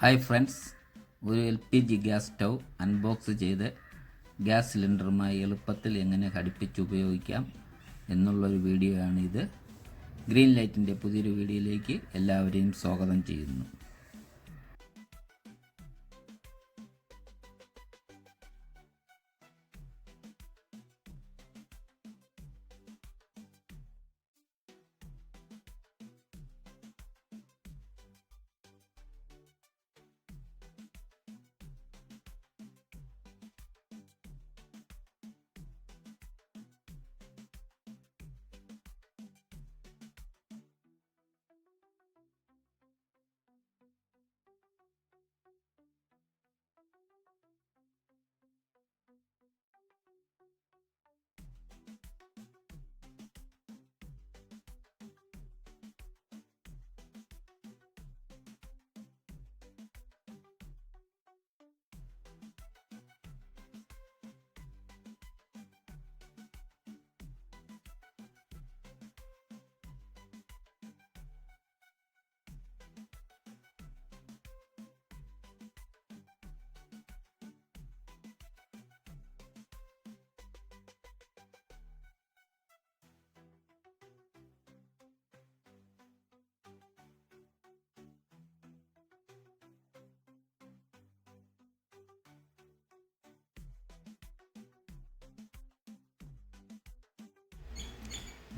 Hi friends, ഒരു LPG gas stove unbox ചെയ്ത് gas സിലിണ്ടറുമായി എളുപ്പത്തിൽ എങ്ങനെ ഘടിപ്പിച്ച് ഉപയോഗിക്കാം എന്നുള്ളൊരു വീഡിയോ ആണിത്. ഗ്രീൻ ലൈറ്റിൻ്റെ പുതിയൊരു വീഡിയോയിലേക്ക് എല്ലാവരെയും സ്വാഗതം ചെയ്യുന്നു.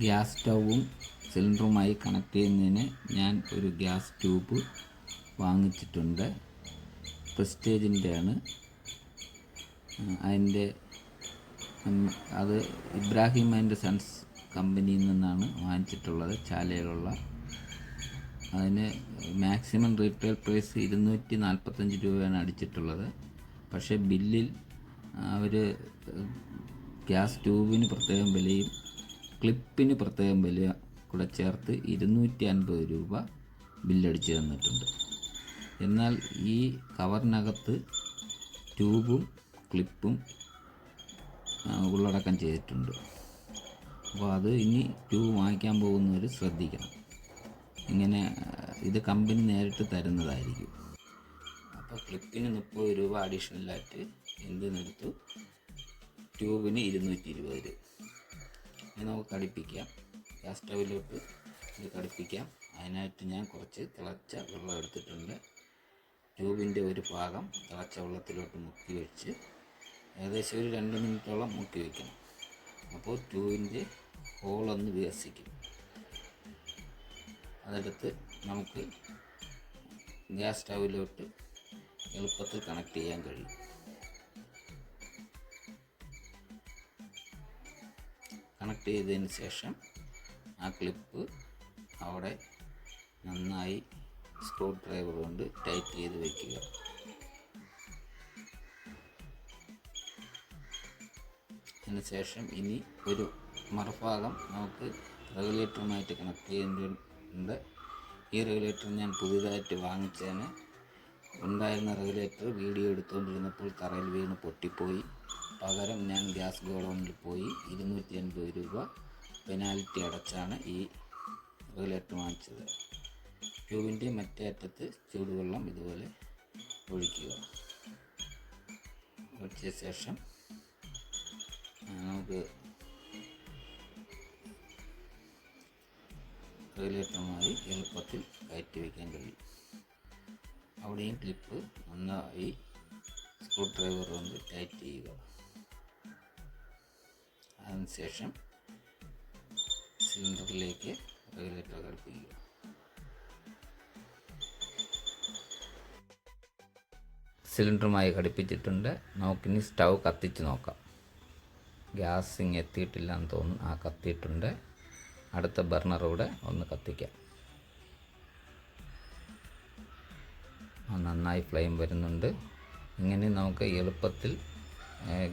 ഗ്യാസ് സ്റ്റൗവും സിലിണ്ടറുമായി കണക്ട് ചെയ്യുന്നതിന് ഞാൻ ഒരു ഗ്യാസ് ട്യൂബ് വാങ്ങിച്ചിട്ടുണ്ട്. പ്രസ്റ്റേജിൻ്റെയാണ്. അത് ഇബ്രാഹിം ആൻഡ് സൺസ് കമ്പനിയിൽ നിന്നാണ് വാങ്ങിച്ചിട്ടുള്ളത്, ചാലയിലുള്ള. അതിന് മാക്സിമം റീറ്റെയിൽ പ്രൈസ് 245 രൂപയാണ് അടിച്ചിട്ടുള്ളത്. പക്ഷേ ബില്ലിൽ അവർ ഗ്യാസ് ട്യൂബിന് പ്രത്യേകം വിലയും ക്ലിപ്പിന് പ്രത്യേകം വില കൂടെ ചേർത്ത് 250 രൂപ ബില്ലടിച്ച് തന്നിട്ടുണ്ട്. എന്നാൽ ഈ കവറിനകത്ത് ട്യൂബും ക്ലിപ്പും ഉള്ളടക്കം ചെയ്തിട്ടുണ്ട്. അപ്പോൾ അത് ഇനി ട്യൂബ് വാങ്ങിക്കാൻ പോകുന്നവർ ശ്രദ്ധിക്കണം. ഇങ്ങനെ ഇത് കമ്പനി നേരിട്ട് തരുന്നതായിരിക്കും. അപ്പോൾ ക്ലിപ്പിന് 30 രൂപ അഡീഷണലായിട്ട് എന്തിനെടുത്തു, ട്യൂബിന് 220 രൂപ. ഇത് നമുക്ക് ഘടിപ്പിക്കാം. ഗ്യാസ് സ്റ്റൗവിലോട്ട് ഇത് ഘടിപ്പിക്കാം. അതിനായിട്ട് ഞാൻ കുറച്ച് തിളച്ച വെള്ളം എടുത്തിട്ടുണ്ട്. ട്യൂബിൻ്റെ ഒരു ഭാഗം തിളച്ച വെള്ളത്തിലോട്ട് മുക്കി വെച്ച് ഏകദേശം ഒരു 2 മിനിറ്റോളം മുക്കി വയ്ക്കണം. അപ്പോൾ ട്യൂബിൻ്റെ ഹോളൊന്ന് വികസിക്കും. അതെടുത്ത് നമുക്ക് ഗ്യാസ് സ്റ്റൗവിലോട്ട് എളുപ്പത്തിൽ കണക്ട് ചെയ്യാൻ കഴിയും. കണക്ട് ചെയ്തതിന് ശേഷം ആ ക്ലിപ്പ് അവിടെ നന്നായി സ്ക്രൂ ഡ്രൈവർ കൊണ്ട് ടൈറ്റ് ചെയ്ത് വയ്ക്കുക. അതിനുശേഷം ഇനി ഒരു മറുഭാഗം നമുക്ക് റെഗുലേറ്ററുമായിട്ട് കണക്ട് ചെയ്യേണ്ടതുണ്ട്. ഈ റെഗുലേറ്റർ ഞാൻ പുതിയതായിട്ട് വാങ്ങിച്ചതിന് ഉണ്ടായിരുന്ന റെഗുലേറ്റർ വീഡിയോ എടുത്തുകൊണ്ടിരുന്നപ്പോൾ തറയിൽ വീണ് പൊട്ടിപ്പോയി. പകരം ഞാൻ ഗ്യാസ് ഗോഡൗണിൽ പോയി 250 രൂപ പെനാൽറ്റി അടച്ചാണ് ഈ റെഗുലേറ്റർ വാങ്ങിച്ചത്. ട്യൂബിൻ്റെ മറ്റേ അറ്റത്ത് ചൂടുവെള്ളം ഇതുപോലെ ഒഴിക്കുക. ഒഴിച്ച ശേഷം നമുക്ക് റെഗുലേറ്ററുമായി എളുപ്പത്തിൽ കയറ്റി വയ്ക്കാൻ കഴിയും. അവിടെയും ക്ലിപ്പ് നന്നായി സ്ക്രൂ ഡ്രൈവർ കൊണ്ട് ടൈറ്റ് ചെയ്യുക. അതിനുശേഷം സിലിണ്ടറിലേക്ക് റെഗുലേറ്റർ ഘടിപ്പിക്കുക. സിലിണ്ടറുമായി ഘടിപ്പിച്ചിട്ടുണ്ട്. നമുക്കിനി സ്റ്റൗ കത്തിച്ച് നോക്കാം. ഗ്യാസ് എത്തിയിട്ടില്ല എന്ന് തോന്നുന്നു. കത്തിയിട്ടുണ്ട്. അടുത്ത ബർണറൂടെ ഒന്ന് കത്തിക്കാം. നന്നായി ഫ്ലെയിം വരുന്നുണ്ട്. ഇങ്ങനെ നമുക്ക് എളുപ്പത്തിൽ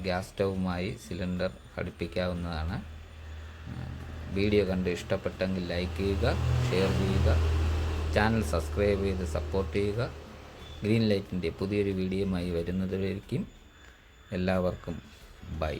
ഗ്യാസ് സ്റ്റൗവുമായി സിലിണ്ടർ ഘടിപ്പിക്കാവുന്നതാണ്. വീഡിയോ കണ്ട് ഇഷ്ടപ്പെട്ടെങ്കിൽ ലൈക്ക് ചെയ്യുക, ഷെയർ ചെയ്യുക, ചാനൽ സബ്സ്ക്രൈബ് ചെയ്ത് സപ്പോർട്ട് ചെയ്യുക. ഗ്രീൻ ലൈറ്റിൻ്റെ പുതിയൊരു വീഡിയോയുമായി വരുന്നതുവരേക്കും എല്ലാവർക്കും ബൈ.